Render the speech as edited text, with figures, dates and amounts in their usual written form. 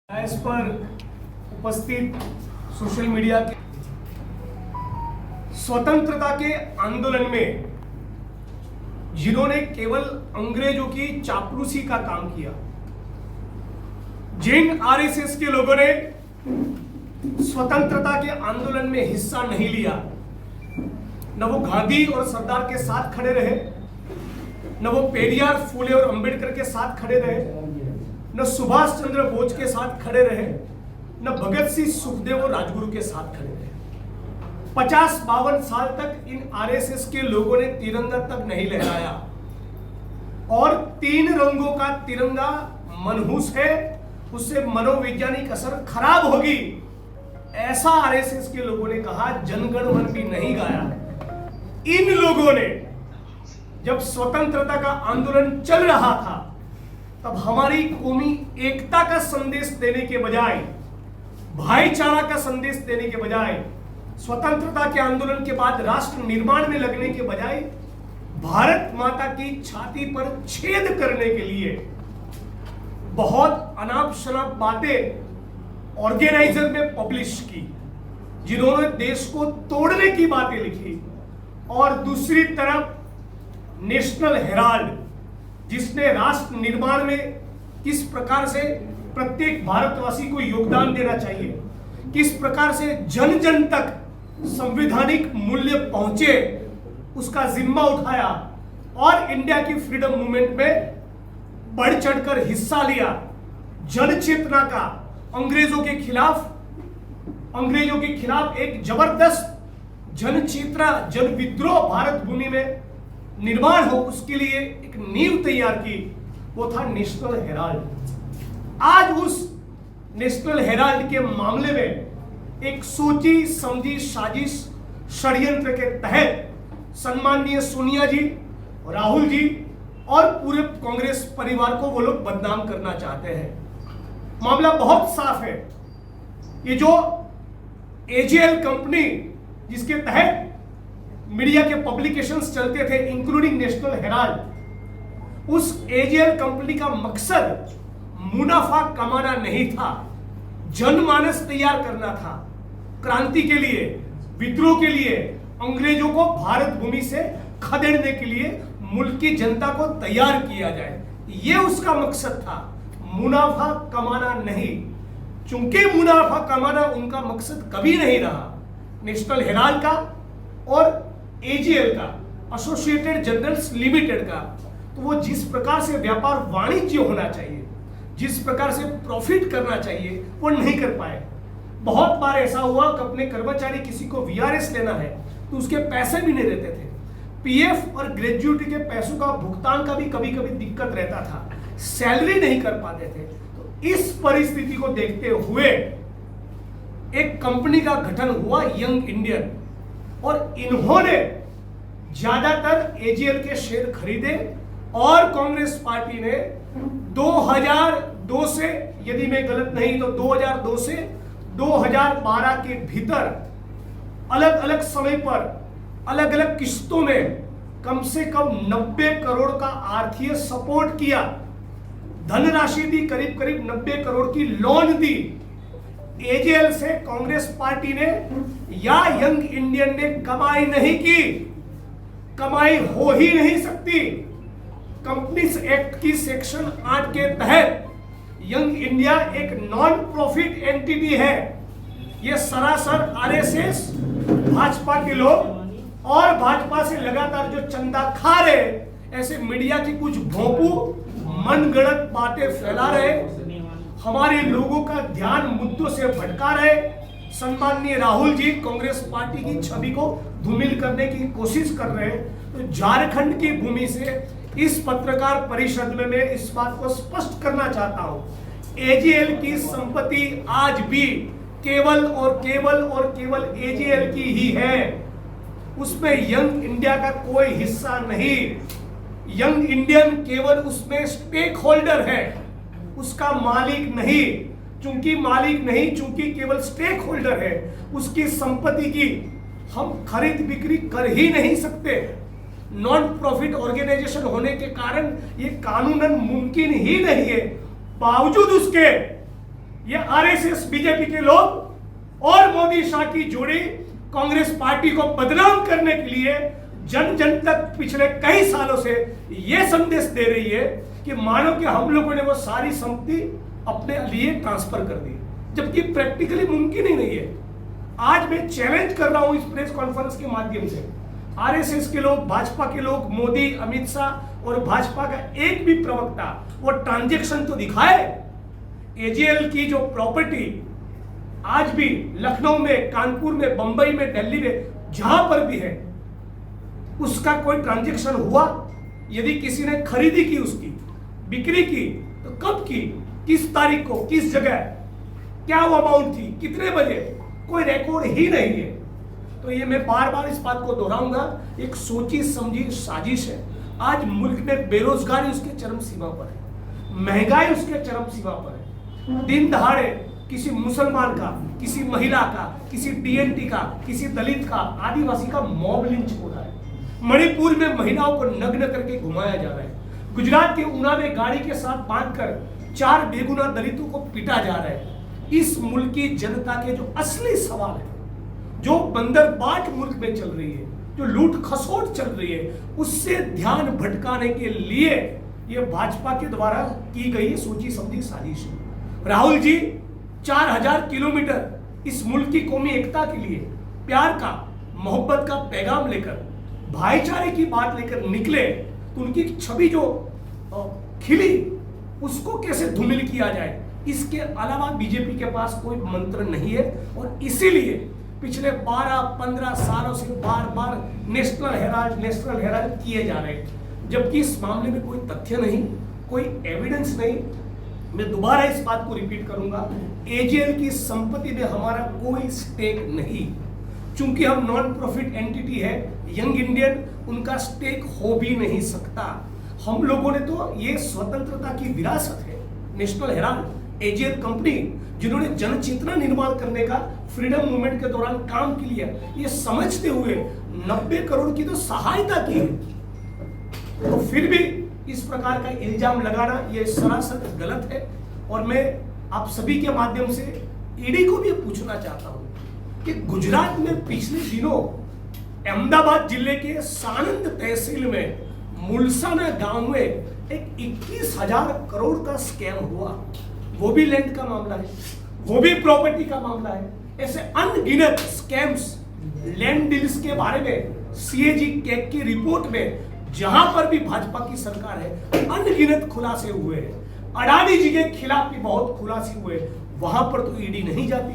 इस पर उपस्थित सोशल मीडिया के स्वतंत्रता के आंदोलन में जिन्होंने केवल अंग्रेजों की चापलूसी का काम किया, जिन आरएसएस के लोगों ने स्वतंत्रता के आंदोलन में हिस्सा नहीं लिया, न वो गांधी और सरदार के साथ खड़े रहे, न वो पेरियार, फूले और अंबेडकर के साथ खड़े रहे, न सुभाष चंद्र बोस के साथ खड़े रहे, न भगत सिंह, सुखदेव और राजगुरु के साथ खड़े रहे। 50-52 साल तक इन आरएसएस के लोगों ने तिरंगा तक नहीं लहराया और 3 रंगों का तिरंगा मनहूस है, उससे मनोवैज्ञानिक असर खराब होगी, ऐसा आरएसएस के लोगों ने कहा। जनगण मन भी नहीं गाया। इन लोगों ने जब स्वतंत्रता का आंदोलन चल रहा था तब हमारी कौमी एकता का संदेश देने के बजाय, भाईचारा का संदेश देने के बजाय, स्वतंत्रता के आंदोलन के बाद राष्ट्र निर्माण में लगने के बजाय भारत माता की छाती पर छेद करने के लिए बहुत अनाप शनाप बातें ऑर्गेनाइजर में पब्लिश की, जिन्होंने देश को तोड़ने की बातें लिखी। और दूसरी तरफ नेशनल हेराल्ड, जिसने राष्ट्र निर्माण में किस प्रकार से प्रत्येक भारतवासी को योगदान देना चाहिए, किस प्रकार से जन जन तक संवैधानिक मूल्य पहुंचे, उसका जिम्मा उठाया और इंडिया की फ्रीडम मूवमेंट में बढ़ चढ़कर हिस्सा लिया। जन चेतना का अंग्रेजों के खिलाफ एक जबरदस्त जन चेतना, जन विद्रोह भारत भूमि में निर्माण हो, उसके लिए एक नींव तैयार की, वो था नेशनल हेराल्ड। आज उस नेशनल हेराल्ड के मामले में एक सोची समझी साजिश, षड्यंत्र के तहत सम्माननीय सोनिया जी, राहुल जी और पूरे कांग्रेस परिवार को वो लोग बदनाम करना चाहते हैं। मामला बहुत साफ है। ये जो एजेएल कंपनी, जिसके तहत मीडिया के पब्लिकेशंस चलते थे इंक्लूडिंग नेशनल हेराल्ड, उस एजेएल कंपनी का मकसद मुनाफा कमाना नहीं था, जनमानस तैयार करना था। क्रांति के लिए, विद्रोह के लिए, अंग्रेजों को भारत भूमि से खदेड़ने के लिए मुल्क की जनता को तैयार किया जाए, ये उसका मकसद था, मुनाफा कमाना नहीं। चूंकि मुनाफा कमाना उनका मकसद कभी नहीं रहा, नेशनल हेराल्ड का और एजीएल का, एसोसिएटेड जर्नल्स लिमिटेड का, तो वो जिस प्रकार से व्यापार वाणिज्य होना चाहिए, जिस प्रकार से प्रॉफिट करना चाहिए, वो नहीं कर पाए। बहुत बार ऐसा हुआ कि अपने कर्मचारी किसी को वीआरएस लेना है तो उसके पैसे भी नहीं देते थे, पीएफ और ग्रेजुएटी के पैसों का भुगतान का भी कभी कभी दिक्कत रहता था, सैलरी नहीं कर पाते थे। तो इस परिस्थिति को देखते हुए एक कंपनी का गठन हुआ, यंग इंडियन, और इन्होंने ज्यादातर एजीएल के शेयर खरीदे और कांग्रेस पार्टी ने 2002 से, यदि मैं गलत नहीं तो 2002 से 2012 के भीतर अलग अलग समय पर अलग अलग किस्तों में कम से कम 90 करोड़ का आर्थिक सपोर्ट किया, धनराशि दी, करीब करीब 90 करोड़ की लोन दी। एजेएल से कांग्रेस पार्टी ने या यंग इंडियन ने कमाई नहीं की, कमाई हो ही नहीं सकती। कंपनीज एक्ट की सेक्शन 8 के तहत यंग इंडिया एक नॉन प्रॉफिट एंटिटी है। यह सरासर आरएसएस, भाजपा के लोग और भाजपा से लगातार जो चंदा खा रहे, ऐसे मीडिया की कुछ भोंपू मनगढ़ंत बातें फैला रहे, हमारे लोगों का ध्यान मुद्दों से भटका रहे। सम्माननीय राहुल जी कांग्रेस पार्टी की छवि को धूमिल करने की कोशिश कर रहे हैं। तो झारखंड की भूमि से इस पत्रकार परिषद में मैं इस बात को स्पष्ट करना चाहता हूं, एजीएल की संपत्ति आज भी केवल और केवल एजीएल की ही है, उसमें यंग इंडिया का कोई हिस्सा नहीं। यंग इंडियन केवल उसमें स्टेक होल्डर है, उसका मालिक नहीं। चूंकि केवल स्टेक होल्डर है, उसकी संपत्ति की हम खरीद बिक्री कर ही नहीं सकते। नॉन प्रॉफिट ऑर्गेनाइजेशन होने के कारण ये कानूनन मुमकिन ही नहीं है। बावजूद उसके ये आरएसएस बीजेपी के लोग और मोदी शाह की जोड़ी कांग्रेस पार्टी को बदनाम करने के लिए जन जन तक पिछले कई सालों से यह संदेश दे रही है कि मानो कि हम लोगों ने वो सारी संपत्ति अपने लिए ट्रांसफर कर दी, जबकि प्रैक्टिकली मुमकिन ही नहीं है। आज मैं चैलेंज कर रहा हूं इस प्रेस कॉन्फ्रेंस के माध्यम से, आरएसएस के लोग, भाजपा के लोग, मोदी, अमित शाह और भाजपा का एक भी प्रवक्ता वो ट्रांजैक्शन तो दिखाए। एजीएल की जो प्रॉपर्टी आज भी लखनऊ में, कानपुर में, बंबई में, दिल्ली में, जहां पर भी है, उसका कोई ट्रांजैक्शन हुआ? यदि किसी ने खरीदी की, उसकी बिक्री की, तो कब की, किस तारीख को, किस जगह, क्या वो अमाउंट थी, कितने बजे, कोई रिकॉर्ड ही नहीं है। तो ये मैं बार बार इस बात को दोहराऊंगा, एक सोची समझी साजिश है। आज मुल्क में बेरोजगारी उसके चरम सीमा पर है, महंगाई उसके चरम सीमा पर है। दिन दहाड़े किसी मुसलमान का, किसी महिला का, किसी टीएनटी का, किसी दलित का, आदिवासी का मॉब लिंच हो रहा है। मणिपुर में महिलाओं को नग्न करके घुमाया जा रहा है। गुजरात के ऊना में गाड़ी के साथ बांधकर 4 बेगुनाह दलितों को पीटा जा रहा है। इस मुल्क की जनता के जो असली सवाल है, जो बंदरबाट मुल्क में चल रही है, जो लूट खसोट चल रही है, उससे ध्यान भटकाने के लिए यह भाजपा के द्वारा की गई सोची समझी साजिश है। राहुल जी 4000 किलोमीटर इस मुल्क की कौमी एकता के लिए प्यार का, मोहब्बत का पैगाम लेकर, भाईचारे की बात लेकर निकले, तो उनकी छवि जो खिली उसको कैसे धूमिल किया जाए, इसके अलावा बीजेपी के पास कोई मंत्र नहीं है। और इसीलिए पिछले 12-15 सालों से बार बार नेशनल हेराल्ड किए जा रहे हैं, जबकि इस मामले में कोई तथ्य नहीं, कोई एविडेंस नहीं। मैं दोबारा इस बात को रिपीट करूंगा, एजीएल की संपत्ति में हमारा कोई स्टेक नहीं, चूंकि हम नॉन प्रॉफिट एंटिटी है, यंग इंडियन, उनका स्टेक हो भी नहीं सकता। हम लोगों ने तो ये स्वतंत्रता की विरासत है, नेशनल हेराल्ड, एजीएल कंपनी, जिन्होंने जन चेतना निर्माण करने का फ्रीडम मूवमेंट के दौरान काम किया, ये समझते हुए 90 करोड़ की तो सहायता की है, तो फिर भी इस प्रकार का इल्जाम लगाना ये सरासर गलत है। और मैं आप सभी के माध्यम से ईडी को भी पूछना चाहता हूं कि गुजरात में पिछले दिनों अहमदाबाद जिले के सानंद तहसील में मुलसाना गांव में एक 21,000 करोड़ का स्कैम हुआ। वो भी लैंड का मामला है, वो भी प्रॉपर्टी का मामला है। ऐसे अनगिनत स्कैम्स, लैंड डील्स के बारे में सीएजी कैग की रिपोर्ट में जहां पर भी भाजपा की सरकार है, अनगिनत खुलासे हुए हैं। अडानी जी के खिलाफ भी बहुत खुलासे हुए, वहां पर तो ईडी नहीं जाती।